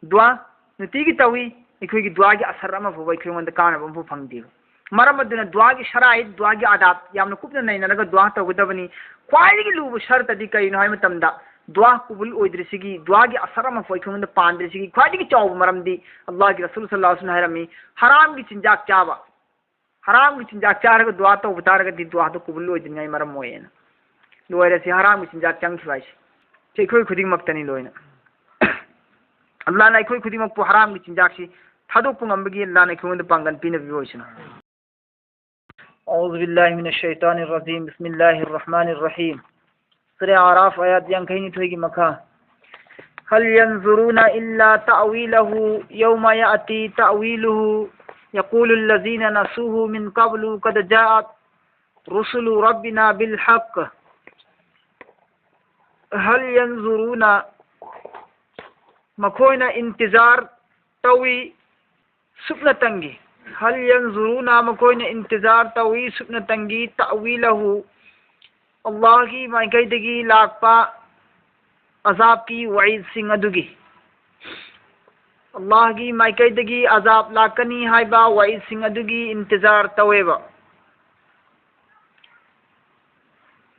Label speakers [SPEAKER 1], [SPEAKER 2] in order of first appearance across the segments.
[SPEAKER 1] दुआ नुतीगी तवी अखोई दुआ की असर अमा फुबा अखोई कानब अमफु फंगदे मरम अदुना दुआ की शराइ दुआ की आदाब यामना कुपना नैनरगा दुआ तौगदबनी ख्वाइदगी लुब शर्तदी कइनो हाय मतमदा दुआ कुबुल ओइद्रिसिगी दुआ की असर अमा फुबा अखोई पांद्रिसिगी ख्वाइदगी चाव मरमदी अल्लाह की रसूल सल्लल्लाहु अलैहि वसल्लम हायरमी हराम की चिंजाक चाबा हराम की चिंजाक चारगा दुआ तौब तारगदी दुआ तो कुबुल ओइद्रिङाय मरम मोयेना लोयरसि हराम की चिंजाक चंगखिबायसि से अखोई खुदिंगमक्तनी लोयना अल्लाह ने अखोई खुदिंगमक्पु हराम की चिंजाकसि थादोकपु ngambagi अल्लाह ने अखोई पांगन पिनबि ओइसना औज़ु बिल्लाहि मिनश शैतानिर रजीम बिस्मिल्लाहिर रहमानिर रहीम सूरह आराफ आयत यांकैनि थोइगी मखा हल यंजुरुना इल्ला तावीलहु यौमा याति तावीलुहु यक़ूलुल लज़ीना नसूहु मिन क़ब्लु क़द जाअत रुसुलु रब्बिना बिल हक़्क़ हल यंजुरुना मखोइना इंतजार तवी सुप्न तंगी हल यंजुरुना मखोइना इंतजार तवी सुप्न तंगी तावीलहु अल्लाह की माइकैदगी लाकपा अजाब की वईद सिंह अदुगी अल्लाह की माइकैदगी अजाब लाकनी हाइबा वईद सिंह अदुगी इंतजार तवेबा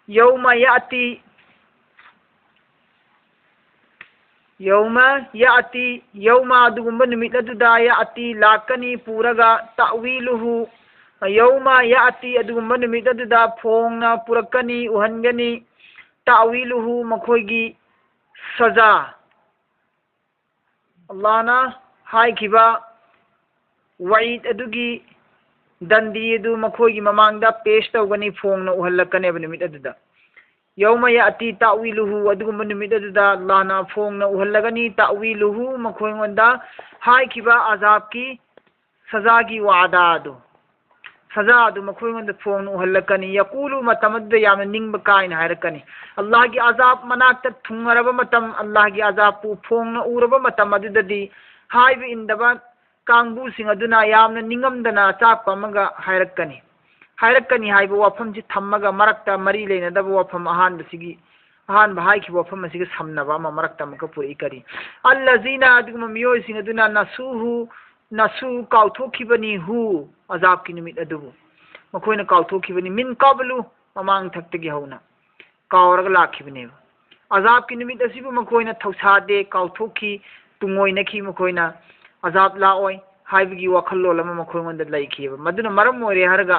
[SPEAKER 1] यौमा याति यौमा अदुगुंबा नुमित अदुदा याति लाकनी पूरगा तावीलुहु यौमा याति अदुगुंबा नुमित अदुदा फोंगना पुरकनी उहनगनी तावीलुहु मखोइगी सजा अल्लाह ना हाइखिबा वईद अदुगी दंदी अदु मखोइगी ममांगदा पेश तौगनी फोंगना उहल्लकनेब नुमित अदुदा यौमा याति तावीलुहु अदुगुंबा नुमित अदुदा अल्लाह ना फोंगना उहल्लगनी तावीलुहु मखोइंगोंदा हाइखिबा अजाब की सजा की वादा अदु सजा अदु मखोइंगोंदा फोंगना उहल्लकनी यक़ूलु मतमद यामना निंगबा कायना हायरकनी अल्लाह की अजाब मनाक्ता थुंगरबा मतम अल्लाह की अजाब पु फोंगना उरबा मतम अदुददी हाइबा इंदबा कांगबु सिंह अदुना यामना निंगमदना चापमगा हायरकनी हायरकनी हाइबा वाफम जि थम्मगा मरक्ता मरी लेनदबा वाफम अहान हाइखिबा वाफम असिगे समनबा अमा मरक्ता मका पुरी करी अल्लज़ीना अदुगुम मियोय सिंह अदुना नसू काउथोखिबनी हु अजाब की नुमित अदुबु मखोइना काउथोखिबनी मिन क़ब्लु ममांग थक्तगी हौना कावरगा लाखिबने अजाब की नुमित असिबु मखोइना थौसादे काउथोखी तुंगोइनखी मखोइना अजाब लाओय हाइबगी वखल्लोल अमा मखोइंगोंदा लैखिबा मदुना मरम ओइरे हरगा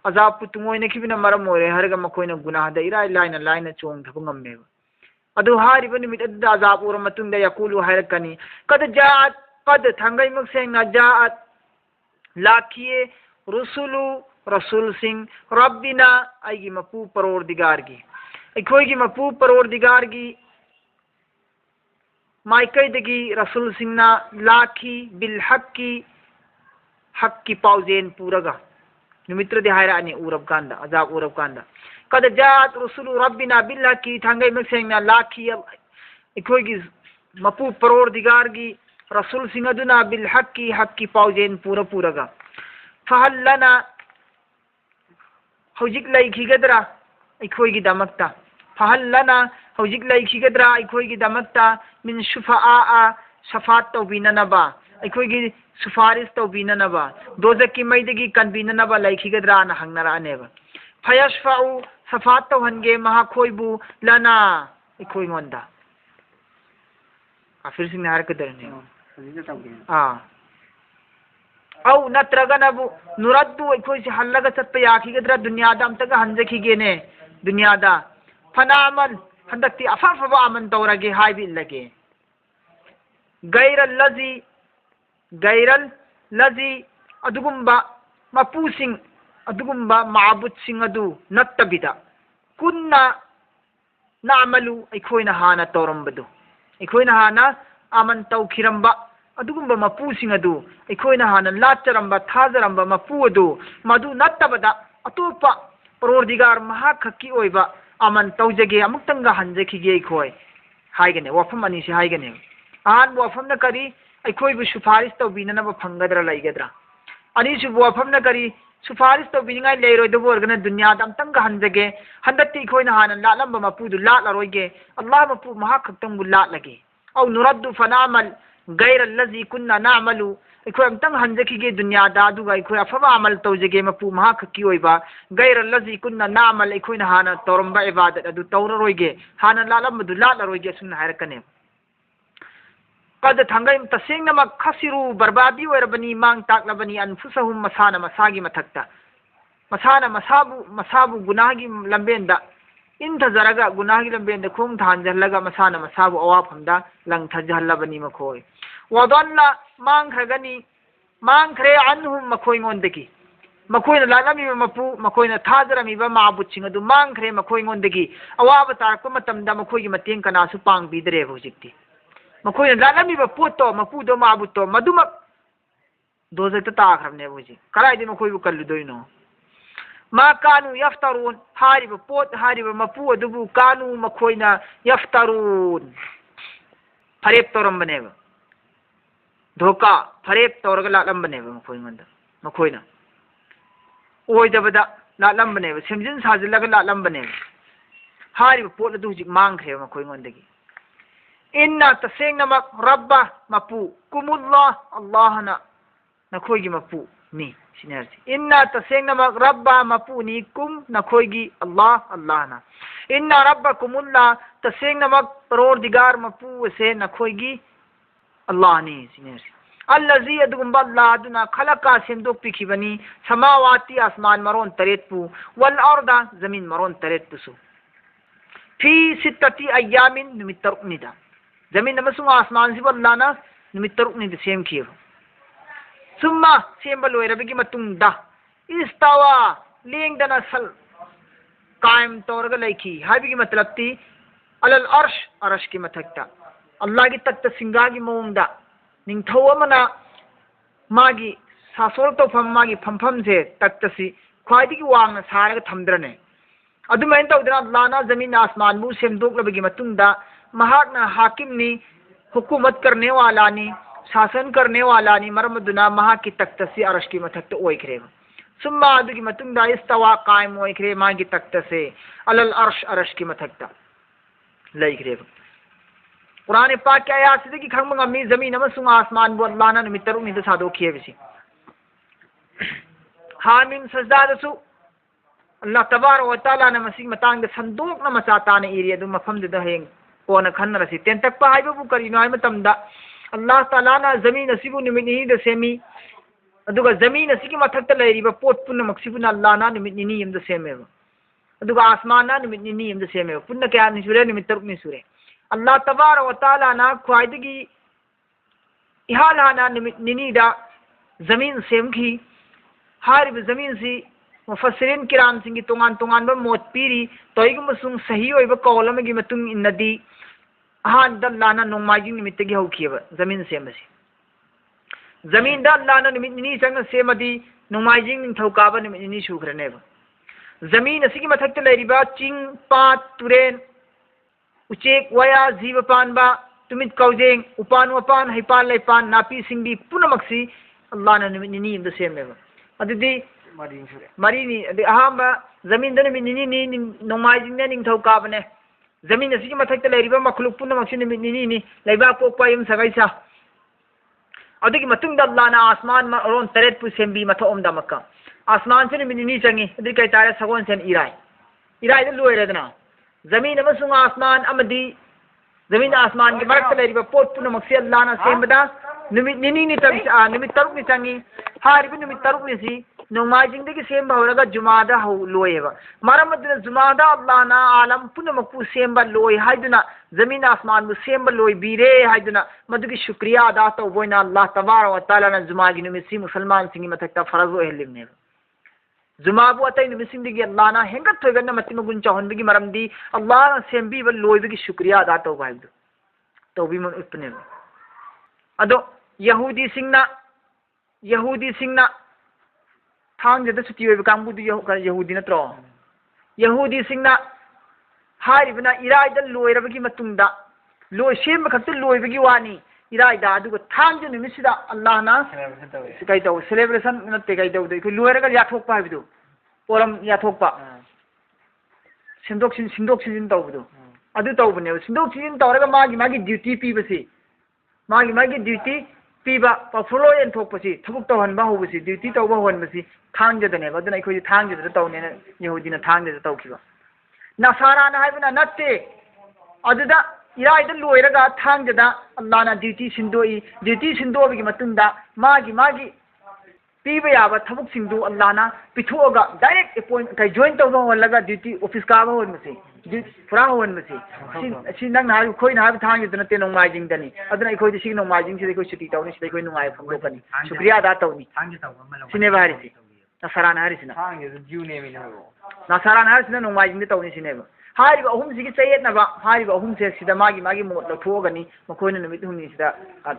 [SPEAKER 1] अजाब पु तुंगोइनखिबना मरम ओइरे हरगा मखोइना गुनाहदा इराय लाइना चोंगथबा ngambeba adu hariba nimit adda azab ura matungda yaqulu hayrakani qad jaat qad thangai maksengna jaat lakiye rusulu rasul sing rabbina aigi mapu parordigar gi akhoi gi mapu parordigar gi maikai dagi rasul singna lakhi bil haqqi pauzen puraga nimitra de haira ani urab kanda azab urab kanda qad jaat rusulu rabbina bil haqqi thangai maksengna lakhi akhoi gi mapu parordigar gi rasul sing aduna bil haqqi pauzen puraga fahal lana hojik laikhigadra akhoi gi damakta fahal lana hojik laikhigadra akhoi gi damakta min shufa'a shafat tawbinanaba akhoi gi sufaris tawbinanaba dozaki maidagi kanbinanaba laikhigadra na hangnara aneba fayashfa'u shafat tawhange maha khoibu lana akhoi ngonda kafir sing harakadarne औ नत्रगनबु नुरद्दु अखोई से हल्लगा चत्प याखिगद्रा दुनियादा अमतगा हंजखिगेने दुनियादा फनामन हंदक्ति अफाफबा अमन तौरगे हाइबि लगे गैरल लजी अदुगुंबा मपुसिंग अदुगुंबा माबुत सिंग अदु नत्तबिदा कुन्ना नामलु अखोइना हाना तौरंबदु अखोइना हाना अमन तौखिरंबा अदुगुंबा मपुसिंग अदु अखोइना हाना लाचरंबा थाजरंबा मपु अदु मदु नत्तबदा अतोपा परवरदिगार महाखक्की ओइबा अमन तौजगे अमुक्तंगा हंजखिगे अखोइ हाइगने वफम अनिसे हाइगने आन वफमना करी अखोइबु सुफारिश तौबिननबा फंगदरा लैगदरा अनिसु वफमना करी सुफारिश तौबिनिंगाय लेरोइदबो ओरगना दुनियादा अमतंगा हंजगे हंदत्ति अखोइना हाना लालंबा मपुदु लाटलरोइगे अल्लाह मपु महाखक्तंबु लाटलगे औ नुरद्दु फनामल gairal lazi kunna na'malu akhoi amtang hanjakige dunya da aduga akhoi afaba amal tawjege mapu maha khaki oiba gairal lazi kunna na'mal akhoi na hana toramba ibadat adu tawraroige hana lalam du lalaroige sunna hairakane qad thangai tasengna ma khasiru barbadi oirabani mang taklabani anfusahum masana masagi mathakta masana masabu gunagi lambenda inta zaraga gunagi lambenda khum thanjallaga masana masabu awafamda lang thajallabani makhoi wadalla mang khagani mang khre anhum makhoi ngondaki makhoi na lalami mapu makhoi na thajarami ba mabutching adu mang khre makhoi ngondaki awaba tarakpa matamda makhoi gi mateng kana su pang bidre hojikti makhoi na lalami ba poto mapu do mabuto maduma dozakta ta kharne boji kalai de makhoi bu kalludoino ma kanu yaftarun hariba pot hariba mapu adubu kanu makhoina yaftarun farep toram baneba dhoka farep torga lalam baneba makhoina oidabada lalam baneba semjin sajillaga lalam baneba hariba pot adu hujik mangkhre makhoi ngondagi inna tasengna mak rabba mapu kumullah allahna nakhoigi mapu ni sinerji inna tasengna mak rabba mapuni kum nakhoigi allah na inna rabbakumullah tasengna mak parordigar mapu se nakhoigi allah ni sinerji allazi adugum balla aduna khalaqa semdok pikhibani samawati asman maron taretpu wal arda zamin maron taretpu su fi sittati ayamin numitaruknida zamin amasung asman siballana numitaruknida semkhiba summa semba loirabigi matungda istawa lengdana sal qaim torga laiki habigi matlabti alal arsh ki mathakta allah gi takta singa gi mongda ningthau amana magi sasol to pham magi phampham se takta si khwaidi gi wangna saraga thamdrane adumain tawdana allah na zamin asman bu semdok labigi matungda mahakna hakim ni hukumat karne wala ni शासन करने वाला नि मरमदुना महा की तख्त से अरश की मथक्त ओइखरे सुम्मा अदुगी मतुंदा इस्तवा कायम ओइखरे मा की तख्त से अलल अरश की मथक्त लइखरे कुरान पाक के आयत से की खंग मंगमी जमीन अमसुंग आसमान बो अल्लाह ना निमितरु नि सादो खियबिसि हामिम सजदा दसु अल्लाह तबारक व तआला ना मसी मतंग द संदोक ना मचाता ने एरिया दु मफम द हेंग कोन खन्नरसि तेंतक पा हाइबु करिनो हाइ मतमदा अल्लाह ताला ना जमीन असिबु निमित नि द सेमी अदुगा जमीन असिकी मथक्त लेरिबा पोट पुन मक्सिबुना अल्लाह ना निमित नि यम द सेमेबा अदुगा आसमान ना निमित नि यम द सेमेबा पुन क्या नि सुरे निमित तरुक नि सुरे अल्लाह तबारक व तआला ना ख्वाइदगी इहाला ना निमित नि दा जमीन सेमखी हारिब जमीन सी मुफस्सिरिन किराम सिंगी तोंगान तोंगान बा मोत पीरी तोइगुम सुंग सही ओइबा कौलम गी मतुंग इन्नदी हान दल्लाना नोंमाइजी निमित्त गी हौखियबा जमीन सेमसी जमीन दल्लाना निमित नि संग सेमदी नोंमाइजी निंथौकाबा निमित नि सुखरनेबा जमीन असिगी मथक्त लेरिबा चिंग पात तुरेन उचेक वया जीव पानबा तुमित कौजेंग उपान वपान हैपान लेपान नापी सिंगी पुनमक्सी अल्लाह ना निमित नि इंद सेमेबा अदुदी मरीनी अदि अहांबा जमीन द निमित नि नोंमाइजी ने निंथौकाबने जमीन असिगी मथक्त लेरिबा मखलुक पुनमक्सी निमित नि लेबा पोकपा यम सगाइसा अदुगी मतुंग अल्लाह ना आसमान मा रोन तरेत पु सेमबी मथोम दा मक्का आसमान से निमित नि चंगी अदि कई तारे सगोन सेन इराई द लोइरेदना जमीन अमसुंग आसमान अमदी जमीन आसमान के मरक लेरिबा पोट पुनमक्सी अल्लाह ना सेमबदा निमित नि तरुक नि चंगी हारिबि निमित तरुक नि सी नोंमाइजिंग दगी सेम हौरगा जुमादा हौ लोयेबा मरमदना जुमादा अल्लाह ना आलम पुनमकु सेमबा लोय हाइदुना जमीन आसमान बु सेमबा लोय बीरे हाइदुना मदुगी शुक्रिया अदा तौबोइना अल्लाह तबारक व तआला ना जुमागी निमिसी मुसलमान सिंगी मथक्ता फरज ओहलिमने जुमाबु अतै निमिसिंग दगी अल्लाह ना हेंगत थोइगना मति मगुन चाहनबगी मरमदी अल्लाह ना सेमबी ब लोयबगी शुक्रिया अदा तौबा हाइदु तौबी मन उत्पने अदो यहूदी सिंगना थांग जद सुती ओइब कांगबुदु यहूदी नत्रो यहूदी सिंगना हारिबना इराइदा लोइरबगी मतुंगदा लोइ सेम खक्त लोइबगी वानी इराइदा अदुगा थांग ज निमिसिदा अल्लाह ना कई तौ सेलिब्रेशन नते कई तौ दे लोइरगा याथोकपा हाबिदु पोरम याथोकपा सिंदोक सिंजिन तौबदु अदु तौबने सिंदोक सिंजिन तौरगा मागी ड्यूटी पीबसी मागी मागी ड्यूटी पीबा पाफुलो एंथोकपसी थबुक तौहनबा होबसी ड्यूटी तौबा होनबसी थांगजदनेबा अदुना अखोई थांगजद तौनेना यहुदीना थांगजद तौखिबा नसाराना हाइबना नत्ते अदुदा इराइदा लोइरगा थांगजदा अल्लाहना ड्यूटी सिंदोई ड्यूटी सिंदोबगी मतुंदा मागी मागी पीबा याबा थबुक सिंदु अल्लाहना पिथोगा डायरेक्ट अपॉइंट कई जॉइन तौबा होलगा ड्यूटी ऑफिस काबा होनबसी पुरा होनबसी सी नंग ना खोई ना थांगजद नते नोंमाइजिंग दनी अदुना अखोई सी नोंमाइजिंग से अखोई छुट्टी तौनी से अखोई नुंगाय फंगोकनी शुक्रिया अदा तौनी सिने बारिसी नसाराना हारिसिना नसाराना हारिसिना नोंमाइजिंग तौनी सिनेबा हारिबा अहुम सिगी चयेतनबा हारिबा अहुम से सिदा मागी मागी मोट लथोगनी मखोइना नुमित हुमनी सिदा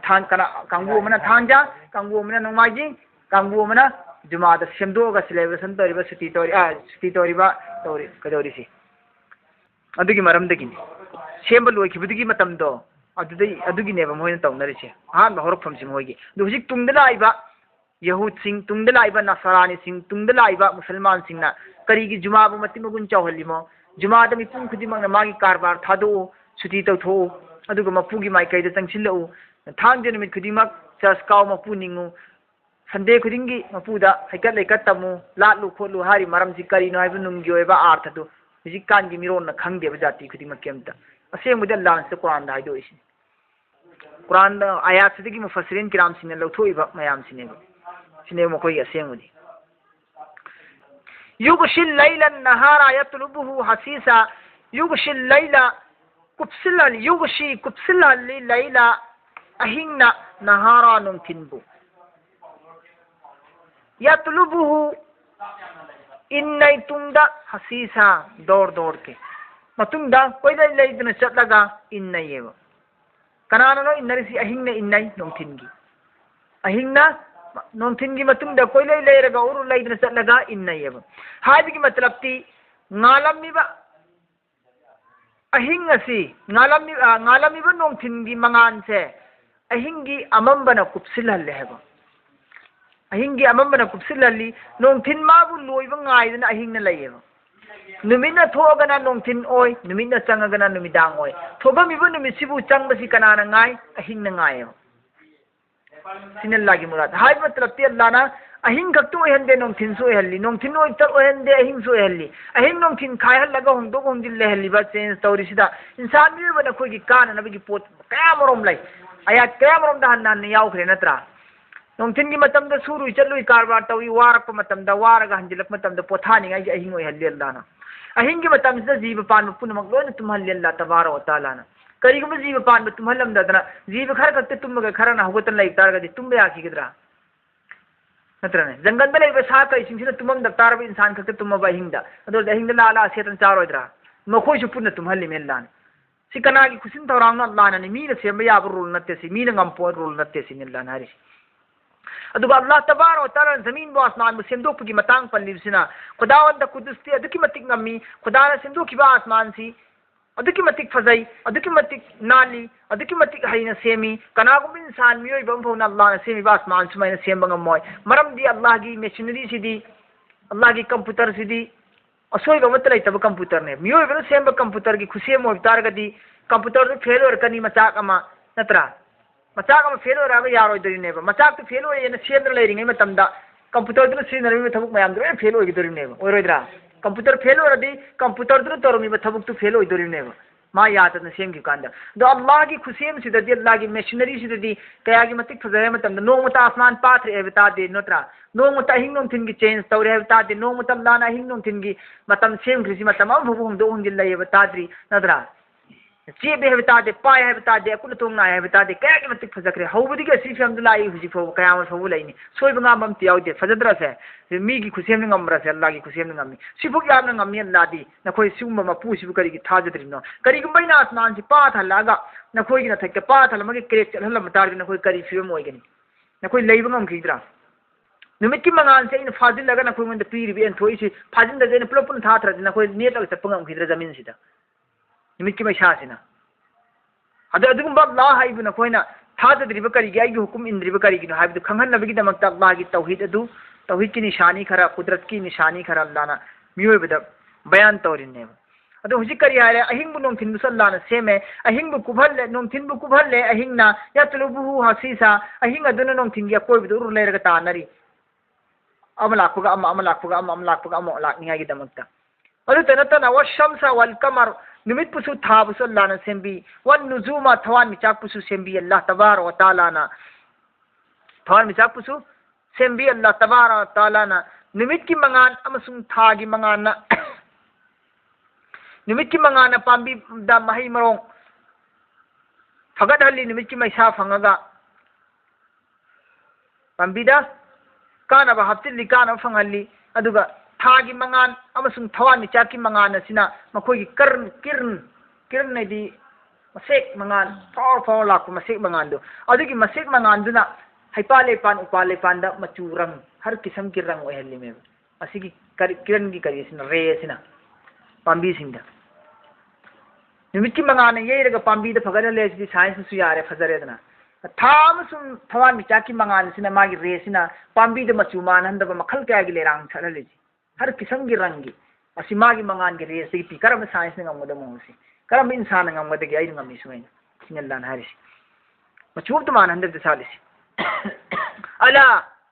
[SPEAKER 1] थांग कना कांगु मना थांजा कांगु मना नोंमाइजिंग कांगु मना जुमादा सेमदोगा सेलेब्रेशन तोरिबा छुट्टी तोरिबा तोरि कदोरिसी अदुगी मरमदगिनी सेम लोइखिबदगी मतमदो अदुगिनेबा मोइना तौनरिसे अहानबा हरफमसि मोइगी दु हुजिक तुंगदा लाइबा यहूद सिंह तुंगदा लाइबा नसरानी सिंह तुंगदा लाइबा मुसलमान सिंहना करीगी जुमाबु मति मगुन चावहलिमो जुमादा मिपुंग खुदिमंगना मागी कारबार थादो छुट्टी तौथो अदुगा मपुगी माइकैदा चंगसिल्लउ थांग नुमित खुदिमक चर्च काव मपु निंगु संडे खुदिंगी मपुदा हैकत लेकत तमु लाटलु खोलु हारी मरमसि करिनो हाइबु नुंगी ओइबा आर्थदु हुजिकानगी मिरोन खंगदेबा जाति खुदिमक केमता असेंबुदे अल्लाह से कुरान दा हाइदो इसिन कुरान दा आयात सिदगी मुफस्सिरिन किराम सिने लौथोइबा मयाम सिने मखोई असेंबुदी युगशिल लैला नहारा यतलुबुहु हसीसा युगशिल लैला कुप्सिल युगशी कुप्सिल लैला अहिंगना नहारा नुंथिनबु यतलुबुहु इन्नई तुंगदा हसीसा दौर दौर के मतुंगदा कोइदा लैदना चटलगा इन्नईएबा कनानो इन्नरिसी अहिंगना इन्नई नुंथिनगी अहिंगना नोंथिनगी मतुंगदा कोइलै लेरगा उरु लैदना चटलगा इन्नईएबा हाइबगी मतलबती ngalamiba ahing asi ngalamiba nongthingi mangan se ahingi amambana kupsilhalle heba ahingi amambana kupsilhalli nongthin mabu loiba ngaidana ahingna layeba numina thogana nongthin oi numina changagana numidang oi thobamiba numisibu changbasi kanana ngai ahingna ngaiyo sinallagi murad hai matlab ti Allah na ahing khaktu ohende nongthin so helli nongthin oi tak ohende ahing so helli ahing nongthin khai hal laga hongdo hongdil le helli ba change tawri sida insan mi bana khoi gi kana na gi pot kaya morom lai ayat kaya morom da hannan ne yaw khre natra nongthin gi matam da suru chalui karbar tawi warak matam da waraga hanjilak matam da pothani ngai ahing oi helli Allah na ahing gi matam da jiba pan punamak loi tum halli Allah tabara wa taala na karigum jiba pan tum halam da dana jiba khar katte tum ga khara na hogotan lai tar ga di tum ya ki gidra नत्रने जंगल में लेबे सा कई सिंसिना तुमम दक्तार बे इंसान खते तुम बा हिंदा अदो हिंदा लाला सेतन चारोइद्रा मखोय सु पुन तुम हल्ली मेलान सिकना की खुसिन तौरांग अल्लाह ने मीन सेम या रूल नते सी मीन ngam रूल नते सी मिलान हारि अदो अल्लाह तबार व तआला जमीन व आसमान में सेमदोप की मतंग पल्लिसिना खुदावंद कुदुस्ती अदुकी मतिक ngami खुदा ने सेमदो की बा आसमान सी अदुकी मतिक फजई अदुकी मतिक नाली अदुकी मतिक हाइना सेमी कनागुम इंसान मियोय बंफोन अल्लाह ने सेमी आसमान सुमाइना सेमबंग मोय मरम दी अल्लाह की मशीनरी सिदी अल्लाह की कंप्यूटर सिदी असोय गमत लेतब कंप्यूटर ने मियोय बन सेम कंप्यूटर की खुशी मोय तारगदी कंप्यूटर तो फेल और कनी मचाक अमा नत्रा मचाक अमा फेल और आबे यारोय दरिनेबा मचाक तो फेल और येना सेंद्र लेरिंगे मतमदा कंप्यूटर तो सिनरी में थबुक मयाम दरे फेल होय दरिनेबा ओरोइद्रा कंप्यूटर फेल हो रही कंप्यूटर तो तोरमी थबुक तो फेल होदोरीनेब मा याद सेम की कांदा दो अल्लाह की खुसेम सिददी अल्लाह की मशीनरी सिददी कया की मतिक फजय मतम नोंगमता आसमान पाथरे हेबता दे नोत्रा नोंगमता हिंग नोंथिन की चेंज तौरे हेबता दे नोंगमता अल्लाह ना हिंग नोंथिन की मतम सेम खिसी मतम अब भुबुम दो हुंदिल लय बताद्री नदरा चे बे हेबता दे पाय हेबता दे अकुल तोंगना हेबता दे कया की मतिक फजकरे हौबदी के सी फिल्म दुलाई हुजी फो कया म फो लैनी सोइब ngam तियाउदे फजद्रा से मी की खुसेम ngam से अल्लाह की खुसेम ngam सिफुक याम ngam अल्लाह दी नखोय सिउम मपु सिबु करी की थाजद्रिनो करी गुंबैना आसमान से पाथ हलागा नखोय की नथक पाथ हलमगे क्रेक चलहल मतार की नखोय करी फिल्म होइगनी नखोय लैब ngam खिद्रा नुमित की मंगान से इन फाजिल लगा नखोय मन पीर बे थोई से फाजिल दे ने पुलपुन थाथरा नखोय नेट लग चप ngam खिद्रा जमीन सिदा निमित की मैसा सिना अदो अदुगुम अल्लाह हाइबु नखोयना थाजद्रिब करिगे आइगि हुकुम इंद्रिब करिगिनो हाइबु खंगहनबगी दमक अल्लाह की तौहीद अदु तौहीद की निशानी खरा कुदरत की निशानी खरा अल्लाह ना मियोबदा बयान तौरिने अदो हुजी करी हारे अहिंग नोंथिन बु अल्लाह ना सेमे अहिंग बु कुभल्ले नोंथिन बु कुभल्ले अहिंग ना यतलुबु हसीसा अहिंग अदुना नोंथिन गी कोई बिदु लेरगा तानरी अमलाकुगा अमलाकुगा अमलाकुगा अम लाकनिया गी दमकता अदु तनतना वशमसा वल कमर निमित पुसु था बुसु अल्लाह ना सेम्बी वन नुजुमा थवान मिचाक पुसु सेम्बी अल्लाह तबार व ताला ना थवान मिचाक पुसु सेम्बी अल्लाह तबार व ताला ना निमित की मंगान अमसुंग था गी मंगान ना निमित की मंगान पांबी दा मही मरोंग फगत हल्ली निमित की मैसा फंगगा पांबी दा काना बा हफ्तिली काना फंगल्ली अदुगा थागी मंगान अमसुंग थवान मिचाक की मंगान असिना मखोई की किरण नेदी मसेक मंगान फाव लाकु मसेक मंगान दो अदुगी मसेक मंगान दुना हैपालेपान उपालेपान दा मचू रंग हर किस्म की रंग ओहल्ली में असिगी किरण की करी सिना रे सिना पांबी सिंदा निमित की मंगान येरगा पांबी दा फगन ले सी साइंस सु यारे फजरेदना थाम सुम थवान मिचाक की मंगान सिना मागी रे सिना पांबी दा मचू मान हंदबा मखल क्या गी लेरांग छलले हर किस्म की रंगी असी मागी मंगान के रेस की करम साइंस ने गमद मोसी करम इंसान गमद के आई गमी सुइन सिंगल्लान हारिस मचूब तो मान हंदब सालिस अला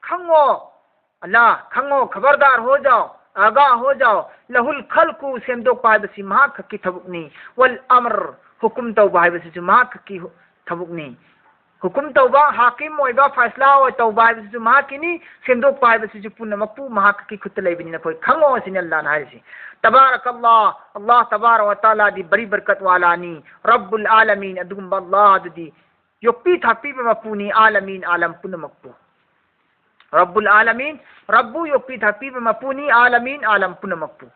[SPEAKER 1] खंगो खबरदार हो जाओ आगा हो जाओ लहुल खल्कु सेमदो पाइबसी महाक की थबुकनी वल अमर हुकुम तो बाइबसी महाक की थबुकनी हुकुम तौबा हाकिम ओइबा फैसला ओ तौबा बिसु महाकिनी सेमदोक पाइ बिसु पुन मपु महाक की खुत लेबिनी न कोई खंगो सिन अल्लाह न हारिसी तबारकल्लाह अल्लाह तबारक व तआला दी बड़ी बरकत वालानी रब्बुल आलमीन अदुम अल्लाह दी योक्पी थापी मपुनी आलमीन आलम पुन मपु रब्बुल आलमीन रब्बु योक्पी थापी मपुनी आलमीन आलम पुन मपु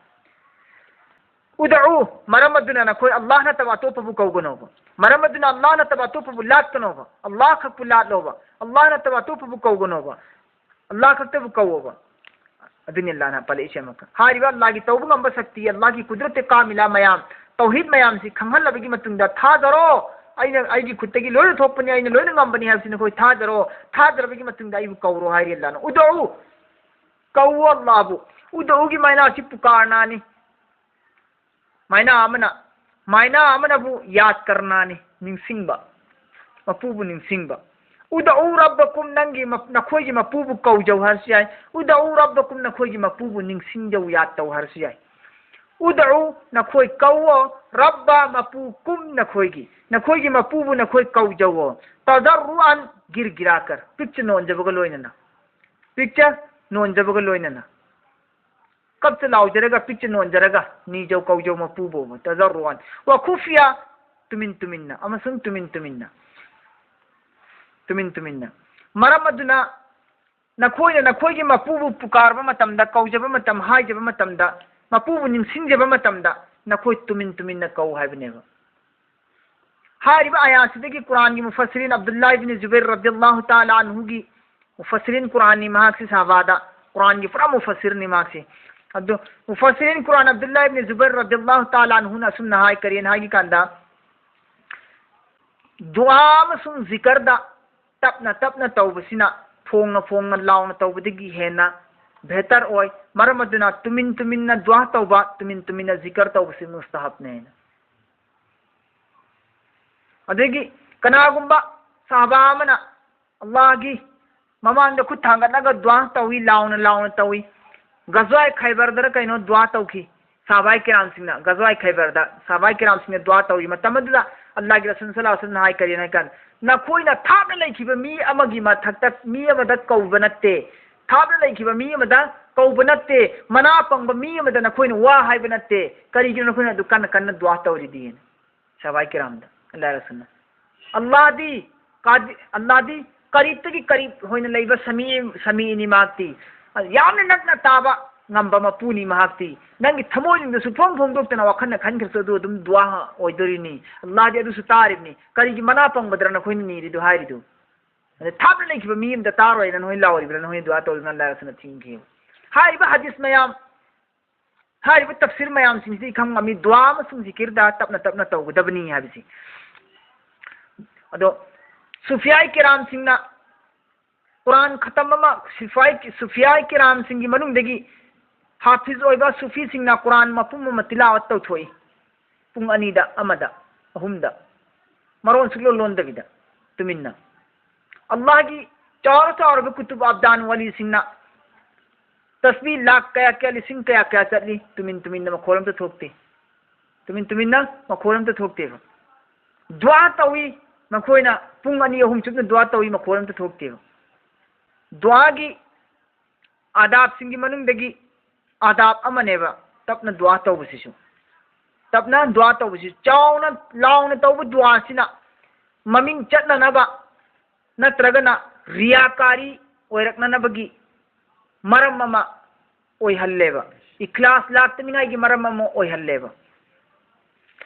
[SPEAKER 1] उदउ मरमदुना न कोई अल्लाह न तवा तो पबु कौगनोबा मरमदुना अल्लाह न तवा तो पबु लात कनोबा अल्लाह ख पुलात लोबा अल्लाह न तवा तो पबु कौगनोबा अल्लाह ख तबु कौबा अदुनि अल्लाह न पले इशमक हारिबा अल्लाह की तौबु गंब शक्ति अल्लाह की कुदरत कामिला मयाम तौहीद मयाम से खंगल लबगी मतुंदा था दरो आई खुत्तगी लोय थोपनी आई लोय गंबनी हासिन कोई था दरबगी मतुंदा आई कौरो हारि अल्लाह न उदउ कौ अल्लाह उदउ की मैना सि पुकारनानी मायना आमना बु याद करना ने निंसिंगबा मपुबु निंसिंगबा उदउ रब्बकुम नंगी नखोई मपुबु कौजौ हरसियाय उदउ रब्बकुम नखोई मपुबु निंसिंगजौ याद तौ हरसियाय उदउ नखोई कौओ रब्बा मपुकुम नखोई मपुबु नखोई कौजौ तदर्रुअन गिरगिराकर पिक्चर नोंजबग लोइनना कब से लाओ जरेगा पिक्चर नोन जरेगा नीजो कौजो मपूबो तजर्रुअन व खुफिया तुमिन मरमदुना नखोई की मपूबु पुकारबा मतमदा कौजबा मतम हाइजबा मतमदा मपूबु निंसिंजबा मतमदा नखोई तुमिन कौ हाइबनेबा हारिबा आयातदगी कुरान की मुफस्सिरीन अब्दुल्लाह इब्न जुबैर रदियल्लाहु ताला अन्हु की मुफस्सिरीन कुरान नि माहक से साहबादा कुरान की पूरा मुफस्सिर नि माहक से अब मुफस्सिरीन कुरान अब्दुल्लाह इब्न जुबैर रदियल्लाहु ताला अन्हु ना सुन हाय करियन हाय की कांदा दुआ मसुं जिक्र दा तपना तौबसिना फोंग लाउना तौबदगी हेना बेहतर ओय मरमदुना तुमिन दुआ तौबा तुमिन जिक्र तौबसि मुस्तहब ने अदगी कनागुंबा साहबा मना अल्लाह की ममांग खुद थांगलगा दुआ तौई लाउना तौई गजवाए खैबर कहीं दुआ तौखी साहबाई किराम सिंह गजवाए खैबर साहबाई किराम सिंह दुआ तौरी मतमदुदा अल्लाह की रसूल सल्लल्लाहु अलैहि वसल्लम हाय करियन कन नखोइना थापना लेखिबा मी अमगी मथक्ता मी अमदा कौबा नत्ते थापना लेखिबा मी अमदा कौबा नत्ते मना पंगबा मी अमदा नखोइना वा हाइबा नत्ते करिगिनो नखोइना दुकान कन्न दुआ तौरी दियन साहबाई किराम दा अल्लाह रसूल अल्लाह दी करीब होइना लेबा समी नि माक्ति यामने नकना ताबा ngamba mapuni mahakti nangi thamoin da su phong doktana wakhana khan khirso do dum dua oidorini allah di adu su taribni kari gi mana pang badrana khoini ni ri do hairi do ane thapna nei ki mim da taro ina noi lawri bra noi dua tol nan la sana thingi hai ba hadis mayam hai ba tafsir mayam sing si kham ami dua ma sung zikir da tapna taw dabni habisi ado sufiyai kiram singna Quran खत्म सुफिया किराम सिंह की मनुंग दगी हाफिज ओइबा सूफी सिंह ना कुरान मफुम तिलावत तौथोई pung anida amada ahumda maron suklo londabida tuminna Allah gi char char ba kutub abdan wali singna tasbih lakh kaya kaya lising kaya kaya chatli tuminna makhoram ta thokte tuminna makhoram ta thokte ba dua tawi makhoina pung ani ahum chupna dua tawi makhoram ta thokte ba dua gi adab singi manung dagi adab amane ba tapna dua tawbasisu tapna dua tawbasi chawna lawna tawbu dua sina maming chatna na ba natragana riyakari oirakna na bagi maram mama oi halleba ikhlas laktningai gi maram mama oi halleba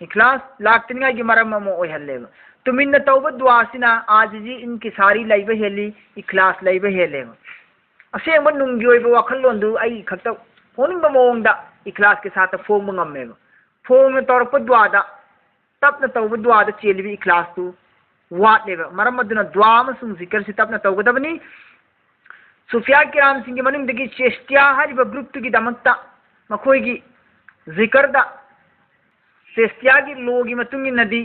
[SPEAKER 1] ikhlas laktningai gi maram mama oi halleba tuminna tawba dua sina ajji inki sari laiba heli ikhlas laiba heleba asengba nunggi oiba wakhallondu ai khakta honingba mongda ikhlas ke sath phong ngammeba phong torpa dua da tapna tawba dua da chelibi ikhlas tu wat leba maram aduna dua ma sung zikr si tapna tawgadabani Sufya kiram singi manung dagi chestya hariba group tu gi damakta makhoi gi zikr da chestya gi logi matungi nadi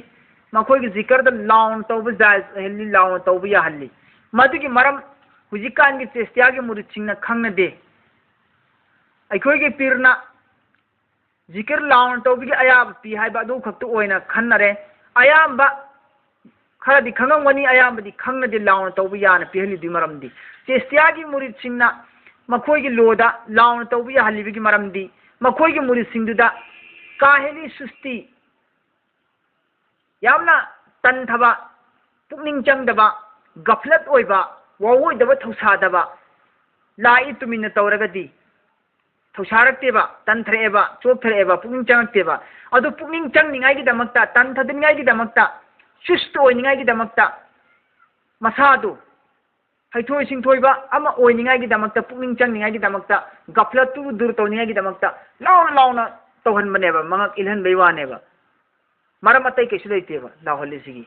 [SPEAKER 1] makhoi gi zikr da laun tawba jaiz helli laun tawba ya halli madu gi maram hujikan gi chestya gi muruching na khangna de aikoi gi pirna zikr laun tawba gi ayab pi haiba do khaktu oina khannare ayamba khadi khangam wani ayamba di khangna de laun tawba ya na pihli di maram di chestya gi murid singna makhoi gi loda laun tawba ya halli gi maram di makhoi gi murid sing duda kaheli susti yamna tan thaba pukning chang daba gaflat oiba wawoi daba thausa daba lai tuminna tawragadi thausarakte ba tan threeba chop threeba pukning changte ba adu pukning chang ningai gi damakta tan thadingai gi damakta susto oiningai gi damakta masadu haithoi singthoi ba ama oiningai gi damakta pukning chang ningai gi damakta gaflat tu dur tawningai gi damakta launa tawhan maneba mangak ilhan beiwane ba maram atai kesu leite ba lawhali sigi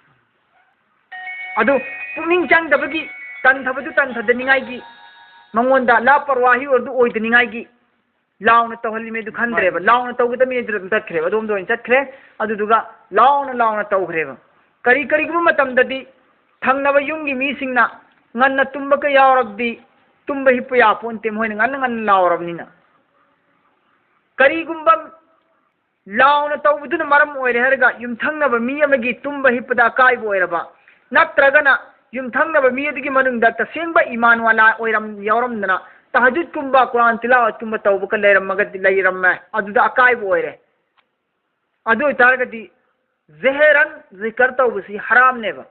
[SPEAKER 1] adu pukning chang dabagi tan thabadu tan thadaningai gi mangonda la parwahi ordu oidaningai gi launa tawhali me du khandre ba launa tawgada me du takhre ba dom do in takhre adu duga launa tawkhre ba kari gu matam dadi thangnaba yumgi mi singna nganna tumba ka yawrabdi tumba hipu ya ponte moina nganna lawrabnina kari gumba launa tawbuduna maram oire herga yum thangnaba mi amagi tumba hipada kai boiraba natragana yum thangnaba mi adigi manungda tasengba iman wala oiram yawramdana tahajjud kumba quran tilawat kumba tawbu ka leiram magadi leiram aduda akai boire adu targadi zehran zikr tawbusi haram neba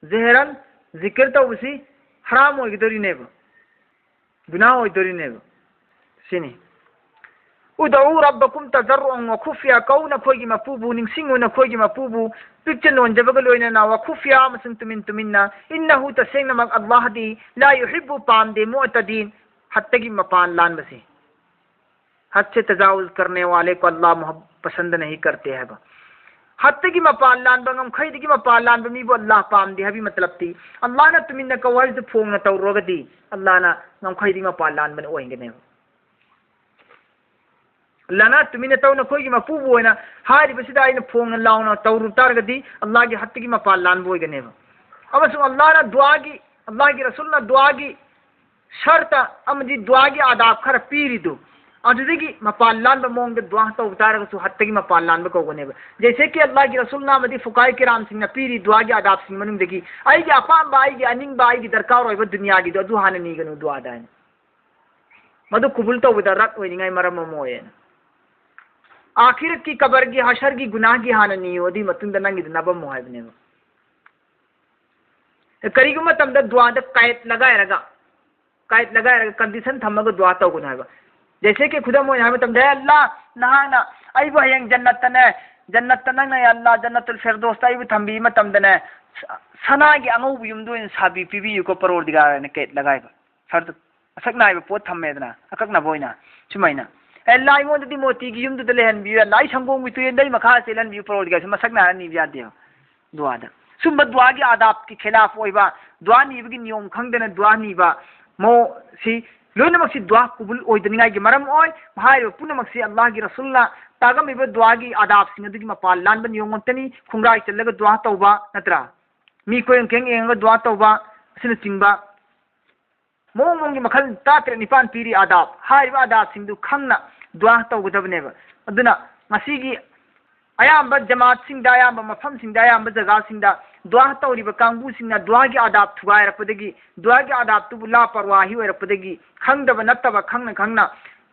[SPEAKER 1] zehran zikr tawbusi haram oigdori neba guna oigdori neba sini ud'u rabbakum tadarruan wa khufya kauna khoigi mapubu ningsingu na khoigi mapubu pikchen on jabaga loina na wa khufya masung tuminna innahu tasengna mag Allah di la yuhibbu pamde mu'tadin hattagi mapan lan basi हद से तजावुज करने वाले को अल्लाह पसंद नहीं करते है बा हत्ते की मपाल लान बंगम खैद की मपाल लान बमी बो अल्लाह पाम दे हबी मतलब ती अल्लाह ना तुमिन न कवल से फोंग न तौरोगदी अल्लाह ना ngam खैद की मपाल लान बन ओइंगे ने अल्लाह ना तुमिन तौ न खोई की मपू बोइना हारि बसिदा आइन फोंग न लाउना तौरु तारगदी अल्लाह की हत्ते की मपाल लान बोइगे ने अब सो अल्लाह ना दुआ की अल्लाह की रसूल ना दुआ की शर्त अमदी दुआ की आदाब खर पीरी दो अदुदगी मपाल लान मोंग दुआ तो उतारग सु हत्तगी मपाल लान कोगने जैसे कि अल्लाह की रसूल ना मदी फुकाई किराम सिंह पीरी दुआ की आदाब सिंह मनुंग दगी आई की अपाम बाई की अनिंग बाई की दरकार होय दुनिया की दु हाने नी गनु दुआ दान मदु कुबुल तो उदा रत होइंगाई मरम मोये आखिरत की कबर की हशर की गुनाह की हाने नी ओदी मतुंद नंगी नबम मोहबने करीगु मतम द दुआ द कायत लगायरगा कंडीशन थमग दुआ तो गुनाह जैसे कि खुदा मोय हम तम अल्लाह नहाना अइबो हयंग जन्नत तने जन्नत तनंग ने अल्लाह जन्नतुल फिरदौस अइबो थंबी मतम दने सना की अंगौ युमदो इन साबी पीबी को परवरदिगार ने के लगाइबा सर्द असकना आइबो पोत थमेदना अककना बोइना सुमाइना अल्लाह इमोन दि मोती की युमदो लेहन बि अल्लाह संगोंग बितु दई मखा सेलन बि परवरदिगार मसकना नि बिया दे दुआ दा सुम दुआ की आदाब के खिलाफ ओइबा दुआ निबगी नियम खंगदना दुआ निबा मो सी लोइनमक्सी दुआ कुबुल ओइदनिंगाई मरम ओय हाइरो पुनमक्सी अल्लाह की रसूलना तागमिबा दुआ की आदाब सिंग अदुगी मपाल लानबन योंगतनी खुंग्राई चलगा दुआ तौबा नत्रा मी कोयं केंग एंगा दुआ तौबा सिन चिंबा मोंग मखल तात्रे निपान पीरी आदाब हाइबा आदाब सिंदु खंगना दुआ तौगदबनेबा अदुना मसीगी अयाम जमात सिंह अयाम मफम सिंह अयाम जगह सिंह दुआ तौरीब कांगू सिंह दुआ की आदाब थुगायरपदगी दुआ की आदाब तुबु लापरवाही होयरपदगी खंगदब नत्तब खंगना खंगना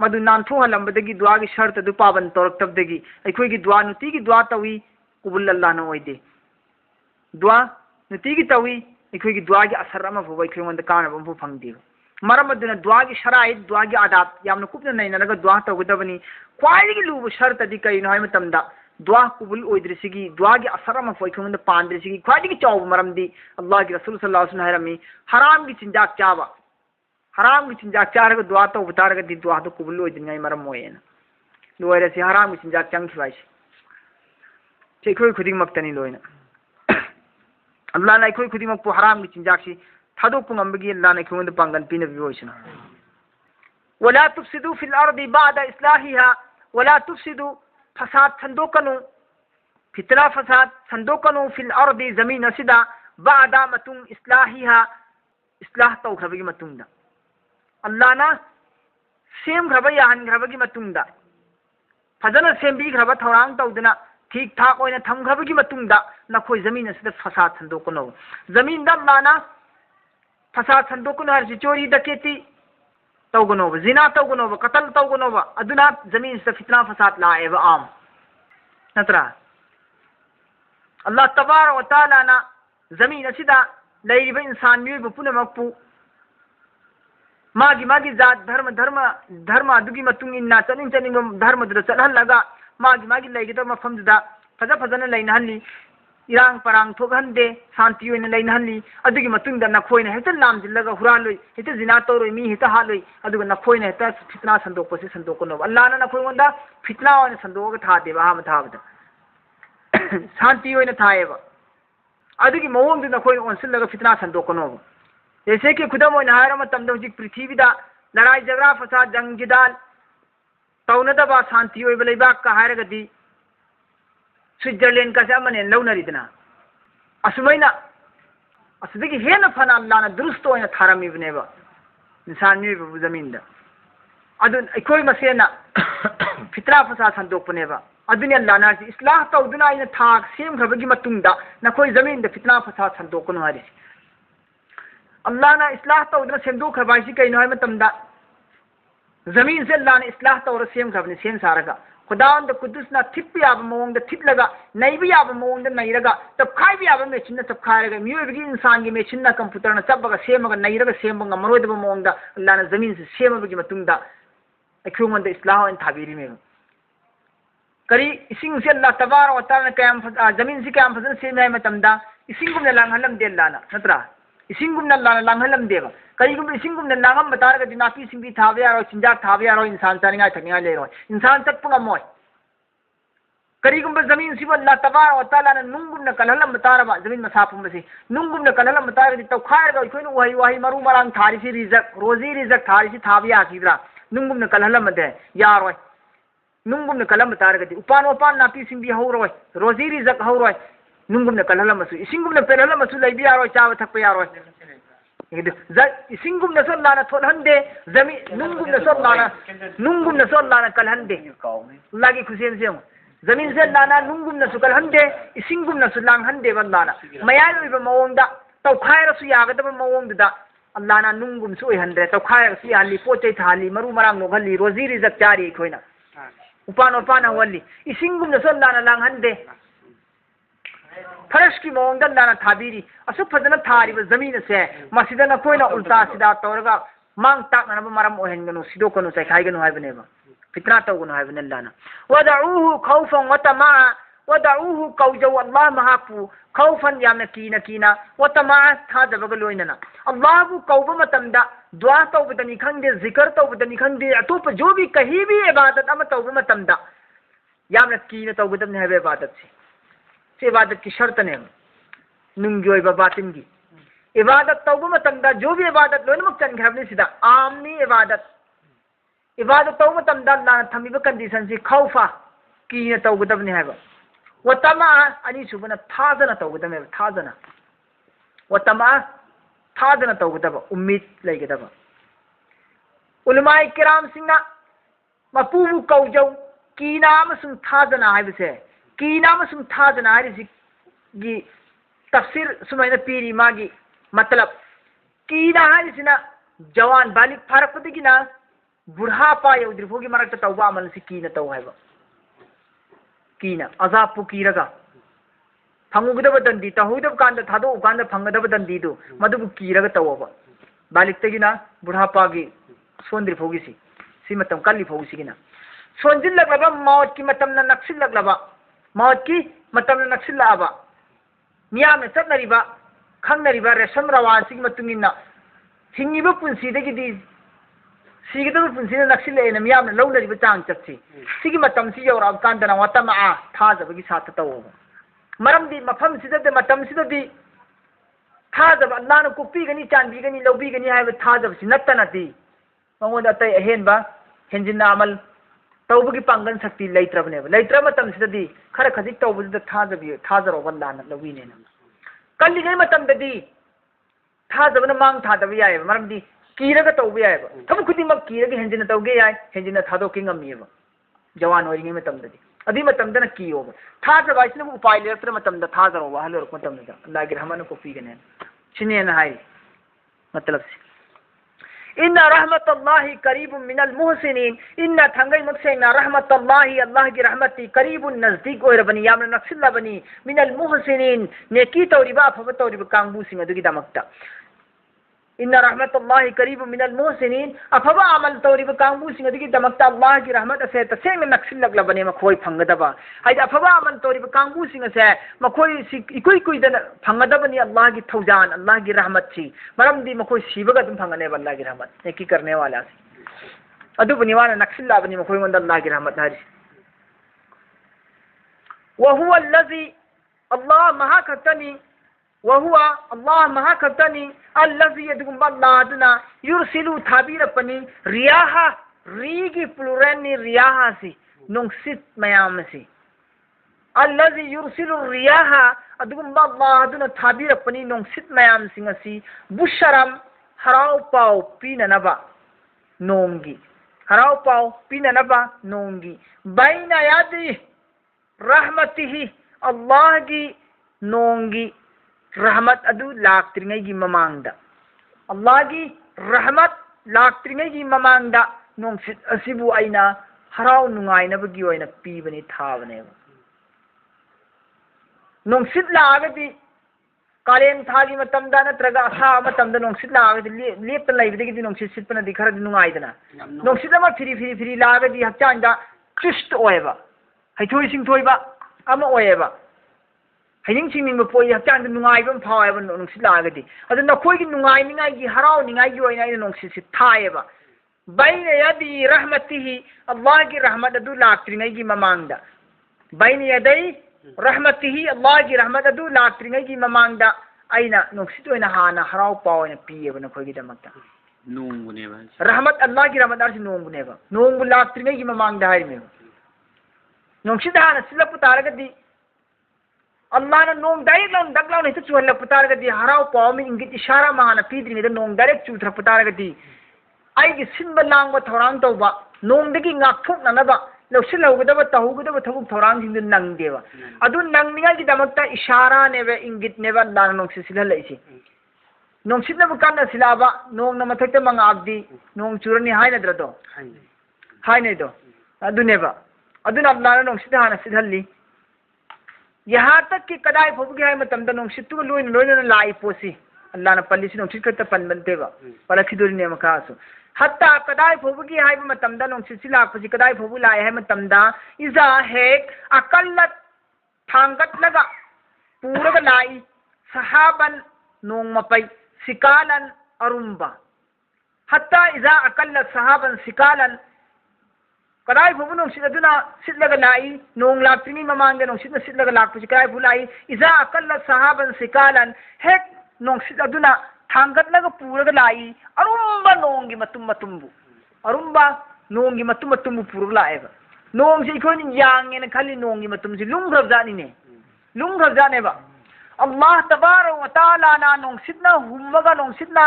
[SPEAKER 1] मधु नानथोहलंबदगी दुआ की शर्त अदु पाबन तौरक्तबदगी अखोगी दुआ नुती की दुआ तवी कुबुल अल्लाह न ओइदे दुआ नुती की तवी अखोगी दुआ की असर अमा फुबा अखोंद कानब फु फंगदे मरम अदुना दुआ की शराइत दुआ की आदाब यामन कुपना नैनरगा दुआ तौगदबनी ख्वाइदगी लुब शर्त अदि कइनो हाय मतमदा दुआ कुबुल ओइद्रिसिगी दुआ की असर अमा फो अखोंद पांद्रिसिगी ख्वाइदगी चौब मरमदी अल्लाह की रसूल सल्लल्लाहु अलैहि वसल्लम हायरमी हराम की चिंजाक चाबा हराम की चिंजाक चारगा दुआ तौब तारगदी दुआ तो कुबुल ओइद्रिंगाई मरम मोयेना लोयरसि हराम की चिंजाक चंगखिबाइसि अखोई खुदिंगमक्तनी लोयना अल्लाह ना अखोई खुदिंगमक्पु हराम की चिंजाकसि थादोक्पु ngambagi अल्लाह ने अखोंद पांगन पिनबि ओइसना वला तुफसिदु फिल अर्दि बादा इस्लाहिहा वला तुफसिदु फसाद संदोकनु फितना फसाद संदोकनु फिल अर्दि जमीन असिदा बादा मतुंग इस्लाहिहा इस्लाह तौखरबगी मतुंगदा अल्लाह ना सेमखरबा याहनखरबगी मतुंगदा फजना सेमबिखरबा थौरांग तौदना ठीक ठाक ओइना थमखरबगी मतुंगदा नखोय जमीन असिदा फसाद संदोकनु जमीन दा अल्लाह ना फसाद संदोकनु हरसि चोरी डकैती तौगनोब जिना तौगनोब कत्ल तौगनोब अदुना जमीन से फितना फसाद लाएब आम नत्रा अल्लाह तबारक व तआला ना जमीन असिदा लैरिब इंसान मियोब पुनमकपु मागी मागी जात धर्म धर्म धर्म अदुगी मतुंग इन्ना चनिंग चनिंग धर्म दुदा चलहलगा मागी मागी लैगिदब मफमदुदा फजा फजन लैनहली इरांग परंग थोगहंदे शांति ओइना लैनहली अदुगी मतुंगदा नखोइना हेता लामजिल्लगा हुरालोय हेता जिना तौरोय मी हेता हालोय अदुगा नखोइना हेता फितना संदोकपसे संदोकनो अल्लाह ना नखोइगोंदा फितना ओइना संदोगा थादेबा हाम थाबदा शांति ओइना थाएबा अदुगी मवोंगदु नखोइ ओनसिल्लगा फितना संदोकनो जैसे कि खुदम ओइना हायरा मतमदा हुजिक पृथ्वीदा लड़ाई झगड़ा फसाद जंग जिदाल तौनदबा शांति ओइबा लैबाक का हायरगदी स्विट्जरलैंड का से अमने लौनरिदना असुमैना असुदगी हेन फना अल्लाह ना दुरुस्त ओइना थारमिबनेबा इंसान मिबु जमीन दा अदुन अखोय मसेना फितना फसाद संदोकपनेबा अदुनि अल्लाह ना इस्लाह तौदुना इना थाक सेमखरबगी मतुंगदा नखोय जमीन दा फितना फसाद संदोकनु हारि अल्लाह ना इस्लाह तौदुना सेमदोखरबाइसि कइनो हाय मतमदा जमीन से अल्लाह ने इस्लाह तौर सेमखरबनि सेम सारगा खुदान द कुदुसना थिप याब मौंग द थिपलगा नैब याब मौंग द नैरगा तबखाई याब मेचिन न तबखायरगा मियोबगी इंसान की मेचिन न कंप्यूटर न चबगा सेमगा नैरगा सेमगा मरोदब मौंग द अल्लाह ने जमीन से सेमबगी मतुंगदा अखोंगन द इस्लाह ओइन थाबिरी में करी इसिंग से अल्लाह तबारक व तआला कयाम जमीन से कयाम फजन सेम है मतमदा इसिंगुमना लांगहलम दे अल्लाह ना नत्रा इसिंगुमना अल्लाह ना लांगहलम देबा करीगुम इसिंगुमना लांगम बतारगा दिनापी सिंगी थाबे यारो चिंजाक थाबे यारो इंसान चानिंगा थनिंगा लेरो इंसान चक्पुंगा मोय करीगुम जमीन सिब अल्लाह तबारक व तआला ना नुंगुमना कलहलम बतारबा जमीन मसापुम बसे नुंगुमना कलहलम बतारगा तौखायरगा इखोइन वही वही मरु मरांग थारिसि रिजक रोजी रिजक थारिसि थाबे याखिद्रा नुंगुमना कलहलम दे यारोय नुंगुमना कलम बतारगा उपान उपान नापी सिंगी हौरोय रोजी रिजक हौरोय नुंगुमना कलहलमसु इसिंगुमना पेलहलमसु लैबि यारोय चाव थकप यारोय इसिंगुमना सो लाना थोलहंदे जमी नुंगुमना सो लाना कलहंदे लागी खुसेन से जमीन से लाना नुंगुमना सु कलहंदे इसिंगुमना सु लांगहंदे बंदाना मयाय लोइबा मवोंदा तौखायरसु यागदबा मवोंदुदा अल्लाह ना नुंगुम सु ओइहंदे तौखायरसु याली पोचै थाली मरु मरांग नोगहली रोजी रिजक चारी खोइना उपान उपान हवली इसिंगुमना सो लाना लांगहंदे फरश की मौंग अल्लाह थाबीरी असु फजना थारिब जमीन से मसिदा नखोइना उल्टा सिदा तौरगा मांग ताकनब मरम ओहेनगनु सिदोकनु चैखाइगनु हाइबनेबा फितना तौगनु हाइबने अल्लाह ना वदऊहु खौफन व तमा वदऊहु कौजौ अल्लाह महापु खौफन यामना कीना व तमा थादबग लोइनना अल्लाह बु कौब मतमदा दुआ तौबदनी खंगे जिक्र तौबदनी खंगे अतोप जो भी कहीं भी इबादत अम तौब मतमदा यामना कीना तौबदनी है इबादत से इबादत की शर्त ने नुंगी बातिन की इबादत तौबा मतमदा जो भी इबादत लोनमक चनखरबनी सिदा आमनी इबादत तौबा मतमदा लाना थमिबा कंडीशन सी खौफा कीना तौगदबनी हाइबा वतमा अनि सुबना थाजना तौगदमे थाजना वतमा थाजना तौगदबा उम्मीद लेगदबा उलमाए किराम सिंगना मपुबु कौजौ कीना अमसुं थाजना हाइबसे कीना अमसुं थाजना हाइरिसि गी तफसीर सुमाइना पीरी मागी मतलब कीना हाइरिसिना जवान बालिक फारकपदिगिना बुढ़ापा यौद्रिफोगी मरक्ता तौबा अमल से कीना तौ हाइबा कीना अजाबु कीरगा फंगुगदब दंदी तहुदब कांद थादो कांद फंगदब दंदीदो मदुबु कीरगा तौबा बालिकतगिना बुढ़ापागी सोंद्रिफोगी सी मतम कल्ली फोगसिगिना सोंजिल्लगबा मौत की मतमना नक्सिल्लगबा मौत की मतमना नक्सिल्लाबा मियाम चतनरिबा खंगनरिबा रेशम रवासी मतुंगिना हिंगिबा पुंसीदगिदी सिगदब पुंसीना नक्सिल्लेना मियाम लौनरिबा चांग चक्सी सिगी मतम सी यौराब कांदना वतमा थाजबगी साथ तौबा मरमदी मफम सिददे मतम सिददी थाजब अल्लाहना कुपीगनी चांदीगनी लौबीगनी हाइबा थाजबसी नत्तनाती मंगोद अतै अहेनबा हेंजिना अमल तौबगी पांगन शक्ति लेत्रबनेबा लेत्र मतम सिददी खर खजिक तौबद थाजबी थाजरोबा लाना लौबीनेना कल्लिगै मतमददी थाजबना मांग थादबा यायबा मरमदी कीरगा तौबा यायबा थबु खुदिमक कीरगा हेंजिना तौगे याय हेंजिना थादोके ngamieba जवान होइङै मतमददी अदी मतमदना कियोबा थाजबा इसना उपाय लेत्र मतमदा थाजरोबा हलोर मतमदा अल्लाह की रहमत को पीगने छिनेना हाय मतलब से इन्ना रहमतुल्लाहि करीबुन मिनल मुहसिनीन इन्ना थंगई मक्सेना रहमतुल्लाहि अल्लाह की रहमती करीबुन नजदीक ओइरबनी यामना नक्सिल्लाबनी मिनल मुहसिनीन नेकी तौरिबा अफब तौरिबा कांगबु सिंग अदुगी दमक्ता इन्ना रहमतुल्लाहि करीबुन मिनल मुहसिनीन अफबा अमल तौरिबा कांगबु सिंग अदुगी दमक्ता अल्लाह की रहमत असे तसेंग नक्सिल्लगलबने मखोय फंगदबा हाइद अफबा अमल तौरिबा कांगबु सिंग असे मखोय इकुई कुइदन फंगदबनी अल्लाह की थौजान अल्लाह की रहमत सी मरमदी मखोय सीबगा तुम फंगने अल्लाह की रहमत नेकी करने वाला सी अदुबनी वाना नक्सिल्लाबनी मखोय मंद अल्लाह की रहमत हारि वहुवा अल्लज़ी अल्लाह महाखतनी वहुआ अल्लाह महाखतनी अल्लज़ी यदुगुम्बा अल्लाहदुना युरसिलु थाबीरपनी रियाहा रीगी प्लुरनी रियाहा सी नुंगसित मयाम सी अल्लज़ी युरसिलु रियाहा अदुगुम्बा अल्लाहदुना थाबीरपनी नुंगसित मयाम सिंगसी बुशरम हराव पाव पीननबा नोंगी हराव पाव पीननबा नोंगी बैना यादी रहमतिही अल्लाह की नोंगी रहमत अदु लाक्त्रिंगैगी ममांगदा अल्लाह की रहमत लाक्त्रिंगैगी ममांगदा नोंसित असिबु आइना हराव नुंगाइनबगी ओइना पीबनी थाबनेबा नोंसित लागदी कालेन थागी मतमदा नत्रगा असा मतमदा नोंसित लागदी लेप्त लैबदगी नोंसित सितपनदी खरदी नुंगाइदना नोंसित अमा फिरी लागदी हक्चांदा चुस्त ओएबा हैथोय सिंथोयबा अमा ओएबा हैनिंग सिंनिंग पोई हक्चांदा नुंगाइबम फावेबा नोंसित लागदी अदु नखोयगी नुंगाइनिंगाइगी हरावनिंगाइगी ओइना नोंसित सि थायेबा बैन यदी रहमतिही अल्लाह की रहमत अदु लाक्त्रिंगैगी ममांगदा बैन यदै रहमतिही अल्लाह की रहमत अदु लाक्त्रिंगैगी ममांगदा आइना नोंसित ओइना हाना हराव पावना पियेबा नखोयगी दमक्ता नोंगुनेबा रहमत अल्लाह की रहमत आरसि नोंगुनेबा नोंगु लाक्त्रिंगैगी ममांगदा हाइमेबा नोंसित हाना सिलपु तारगदी अल्लाह ना नोंग डायरेक्ट लाउन दग लाउन हेतु चुहल्लपु तारगदी हराव पाव में इंगित इशारा माना पीद्रिङैदा नोंग डायरेक्ट चुथ्रपु तारगदी आइगी सिनबा लांगबा थौरांग तौबा नोंगदगी ngaktoknanaba लौसिलौगदबा तहुगदबा थबुक थौरांगसिंदु नंगदेबा अदु नंगनिङाइगी दमक्ता इशारा नेबा इंगित नेबा लाना नोंसि सिलहलैसि नोंसिनबा कान्ना सिलाबा नोंगना मथक्ता मंगाबदी नोंग चुरनी हाइनद्रदो हाइनेदो अदुनेबा अदुना लाना नोंसिदा हाना सिलहल्ली यहाँ तक कि कदाई फोबगी हाय मतमदा नोंसितुगा लोइना लाई पोसी अल्लाह ना पल्लिसि नोंसित खत्ता पनबनतेबा पलखिदुरिने मखासु हत्ता कदाई फोबगी हाय मतमदा नोंसित लापसी कदाई फोबु लाय हाय मतमदा इजा हेक अकल्लत थांगत लगा पूरग लाई सहाबन नोंग मपै सिकालन अरुम्बा हत्ता इजा अकल्लत सहाबन सिकालन कदाई फोबु नोंसित अदुना सिटलगा लाई नोंग लाक्त्रिङै ममांगदा नोंसितना सिटलगा लाक्पसी कदाई फु लाई इजा अकल्लत सहाबन सिकालन हेक नोंसित अदुना थांगतलगा पुरगा लाई अरुंबा नोंगी मतुम मतुमबु अरुंबा नोंगी मतुम मतुमबु पुरगा लाएबा नोंसे इखोनि यांगेना खाली नोंगी मतुमसे लुंग्रब जानिने लुंग्रब जानेबा अल्लाह तबारक व तआला ना नोंसितना हुम्मगा नोंसितना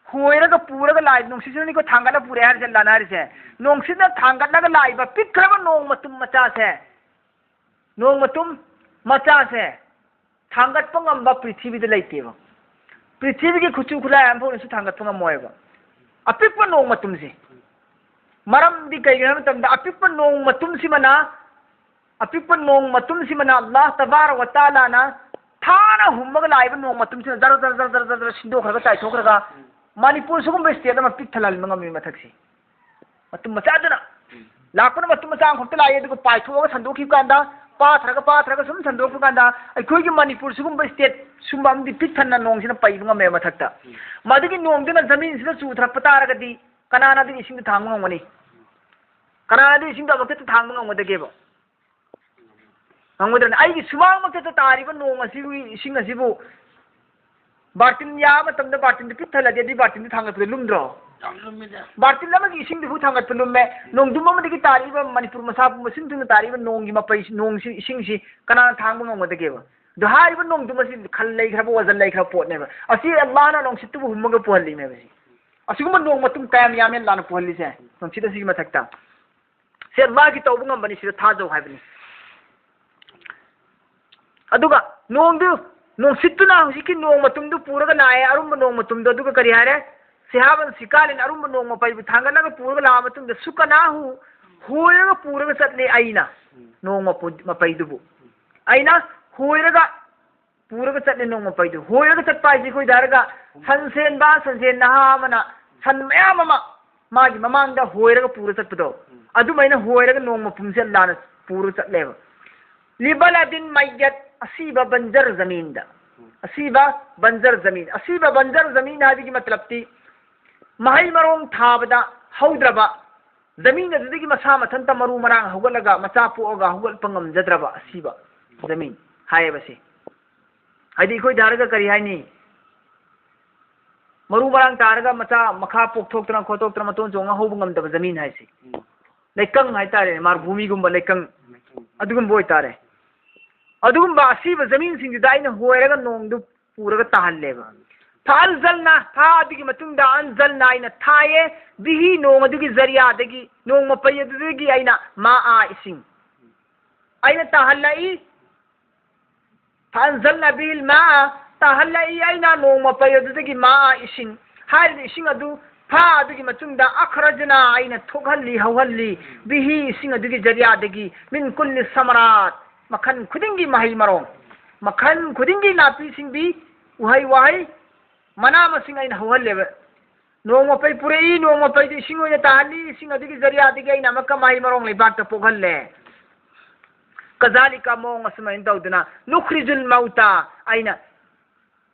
[SPEAKER 1] होयरगा पुरगा लाई नोंसिसनि को थांगला पुरे हर जल्ला नारिसे नोंसितना थांगतलगा लाइबा पिखरबा नोंग मतुम मचा से नोंग मतुम मचा से थांगतपा ngamba पृथ्वीदा लेतेबा पृथ्वी की खुचु खुलाय अम्फोनसु थांगतपा ngमोयबा अपिकपा नोंग मतुमसे मरमदि कइगना मतमदा अपिकपा नोंग मतुमसिमना अपिकपा नोंग मतुमसिमना अल्लाह तबारक व तआला ना थाना हुम्मगा लाइबा नोंग मतुमसिना जर जर जर जर जर सिंदोखरगा चाइथोखरगा मणिपुर सुगुम्बा स्टेट अमा पिक थलालिबा ngami मथक्सि मतुम मचादना लापना मतुम मचा खक्ता लाइ अदुगा पाइथोगा संदोखि कांदा पाथरगा सुम संदोखि कांदा अखोइगी मणिपुर सुगुम्बा स्टेट सुम्बा अमदि पिक थन्ना नोंगसिना पाइबा ngame मथक्ता मदुगी नोंगदुना जमीन सिदा चुथरपा तारगदि कनानादि इसिंग थांबा ngमगनि कनानादि इसिंग दबकते थांबा ngमगदगेबा ngमगदन आइगी सुमांग मकते तारिबा नोंग असिबु इसिंग असिबु बार्टिन या मतमदा बार्टिन पिक थलदि दि बार्टिन थांगतले लुमद्रो बार्टिन लमगी इसिंग दिबु थांगतले लुममे नोंगदुम मदि तारिबा मणिपुर मसापु मसिंग तारिबा नोंगी मपै नोंगसि इसिंगसि कनाना थांबा ngमगदगेबा दो हारिबा नोंगदुमसि खल लैखरबा वजन लैखर पोटनेबा असि अल्लाहना नोंगसितुबु हुम्मगा पोहल्लि मेबसि असिगुम्बा नोंग मतुम कायम यामेन लाना पोहल्लिसे नोंसिदा सिगि मथक्ता से अल्लाह की तौबा ngambani सिदा थाजौ हाइबनि अदुगा नोंगदु नोंसितुना हुजिकि नोंग मतुमदु पुरगा लाए अरुम्बा नोंग मतुमदु अदुगा करि हारे सिहाबन सिकालिन अरुम्बा नोंग मपैबु थांगलगा पुरगा ला मतुमदु सुकनाहु होयरगा पुरगा चतले आइना नोंग मपैदुबु आइना होयरगा पुरगा चतले नोंग मपैदु होयरगा चतपाइसि कोइ दारगा संसेन नहामना सन मयाम अमा मागी ममांगदा होयरगा पुरगा चतपदो अदुमैना होयरगा नोंग मपुमसे लाना पुरगा चतलेबा लिबलदिन मय्यत असीबा बंजर जमीन दा असीबा बंजर जमीन हाबिगी मतलब ती महै मरोंग थाबदा हौद्रबा जमीन अदुदगी मसा मथंता मरु मरांग हौगलगा मचा पोगा हौगलपा ngमजद्रबा असीबा जमीन हायबसे हाइदि खोइ दारगा करि हाइनी मरु मरांग तारगा मचा मखा पोक्थोक्तना खोतोक्तना मतोन चोंगा हौबा ngमदबा जमीन हाइसे लेकंग हाइतारे मारभूमि गुम्बा लेकंग अदुगुम बोय तारे अदुगुम बासीबा जमीन सिंगदा आइना होयरगा नोंगदु पुरगा ताहल्लेबा फालजलना फा अदुगी मतुंगदा अनजलना आइना थाये बिही नोंग अदुगी जरियादगी नोंग मपै अदुगी आइना मा आ इसिंग आइना ताहल्लाई फालजलना बिल मा ताहल्लाई आइना नोंग मपै अदुगी मा आ इसिंग हारिद इसिंग अदु फा अदुगी मतुंगदा अखरजना आइना थोगहल्ली हौहल्ली बिही इसिंग अदुगी जरियादगी मिन कुल्ली समरात मखन खुदिंगी महै मरों मखन खुदिंगी नापी सिंबी उहै वाहै मना मसिंग आइना हौहल्लेबा नोंग मपै पुरई नोंग मपै इसिंग ओइना ताहल्ली इसिंग अदुगी जरियादगी आइना मक्का महै मरों लेबाकता पोगहल्ले कजालिका मोंग असुमाइन तौदना नुखरिजुल मौता आइना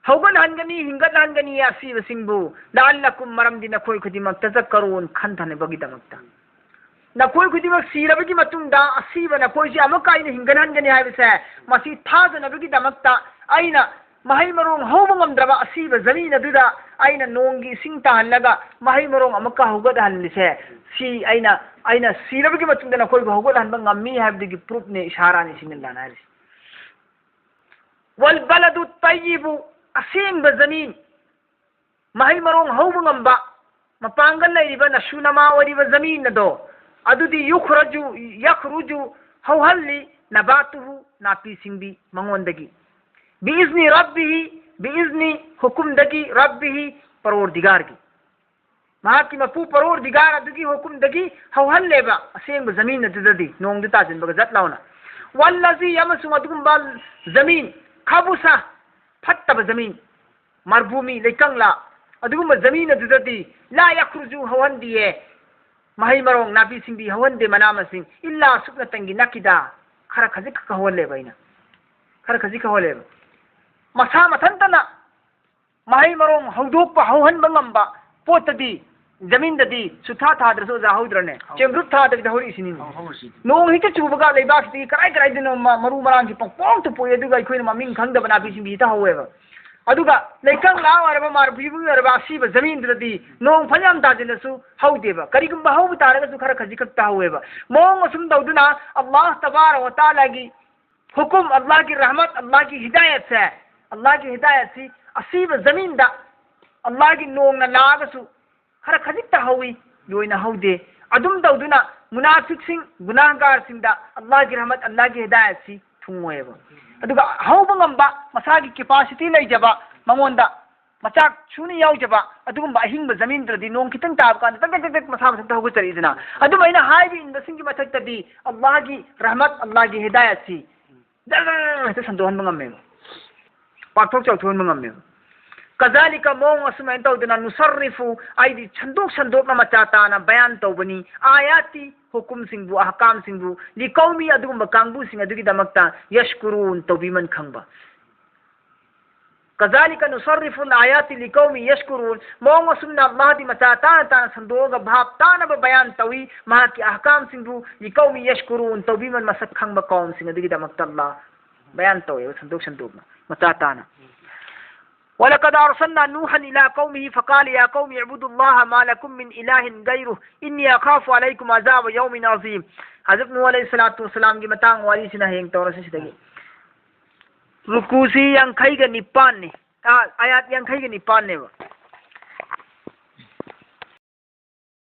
[SPEAKER 1] हौगन हनगनी हिंगत हनगनी असीबा सिंबु लाल्लकुम मरमदि नखोय खुदिमक तजक्करुन खंथने बगिदमक्ता नखोय खुदिमक सीरबगी मतुंगदा असीबा नखोयसि अमका आइना हिंगन हनगनी हाइबसे मसी थाजनबगी दमक्ता आइना महै मरोंग हौबा ngमद्रबा असीबा जमीन अदुदा आइना नोंगी सिंग ताहल्लगा महै मरोंग अमका हौगद हल्लिसे सी आइना सीरबगी मतुंगदा नखोय हौगद हनबा ngammi हाइबदगी प्रूफ ने इशारा ने सिंग लाना हाइस वल बलदु तय्यिबु असेंग जमीन महै मरोंग हौबा ngamba मपांगल लैरिबा नसुनमा ओरिबा जमीन दो अदुदी यखरुजु हौहल्ली नबातुहु नापी सिंबी मंगोंदगी बिइज़्नि रब्बिही बिइज़्नि हुकुमदगी रब्बिही परवरदिगारगी महाकी मपू परवरदिगार अदुगी हुकुमदगी हौहल्लेबा असेंग जमीन अदुददी नोंगदु ताजिनबगा जत लाउना वल्लजी यमसुम अदुगुम्बा जमीन खबुसा फत्तबा जमीन मरभूमि लेकंगला अदुगुम्बा जमीन अदुददी ला यखरुजु हौहंदिये महै मरोंग नापी सिंबी हौहंदे मना मसिंग इल्ला सुकनतंगी नकिदा खरा खजिक हौहल्लेबा इना खरा खजिक हौहल्लेबा मसा मथंतना महै मरोंग हौदोकपा हौहनबा ngamba पोतदी जमीनददी सुथा थाद्रसो जाहौद्रने चेंग्रुप थादगी हौरिसिनी नोंग हित चुबगा लेबाकती कराई कराई दिन मरु मरांग की पंपोंग तो पोय अदुगा अखोइन ममिंग खंगदबा नापी सिंबी हिता हौवेबा अदुगा लेकंग ला अरबा मारबीबु अरबा असीब जमीन ददी नोंग फल्याम ताजिनसु हौदेबा करिगुंबा हौब तारगसु खरा खजिक ताहुएबा मोंग असुम दौदुना अल्लाह तबारक व तआला की हुकुम अल्लाह की रहमत अल्लाह की हिदायत से अल्लाह की हिदायत सी असीब जमीन दा अल्लाह की नोंग ना लागसु खरा खजिक ताहुई लोइना हौदे अदुम दौदुना मुनाफिक सिंह गुनाहगार सिंह दा अल्लाह की रहमत अल्लाह की हिदायत सी थुंगोएबा अदुगा हौब ngamba masagi capacity leijaba mangonda machak suni yaujaba adugumba ahingba zamin dradi nong kitang tab kan tak masa masa hogu chari jana aduma ina haibi in the singi mathak tadi Allah ki rahmat Allah ki hidayat si ta sandohan mangamme pakthok chauthon mangamme kazalika mong asuma tawdana nusarrifu aidi chandok na machata na bayan tawbani ayati hukum singbu ahkam singbu li qaumi adugumba kangbu sing adugi damakta yashkurun tawbiman khangba kazalika nusarrifu al-ayati li qaumi yashkurun mong asumna Allah di machata ta sandoga bhab ta na bayan tawi ma ki ahkam singbu li qaumi yashkurun tawbiman masak khangba qaum sing adugi damakta Allah bayan tawi sandok na machata na ولقد أرسلنا نوحا إلى قومه فقال يا قوم اعبدوا الله ما لكم من إله غيره إني أخاف عليكم عذاب يوم عظيم حضرت نوح عليه الصلاة والسلام की मतंग वाली सिना हेंग तौर से सिदगी रुकुसी यंखई के निपान ने आयात यंखई के निपान ने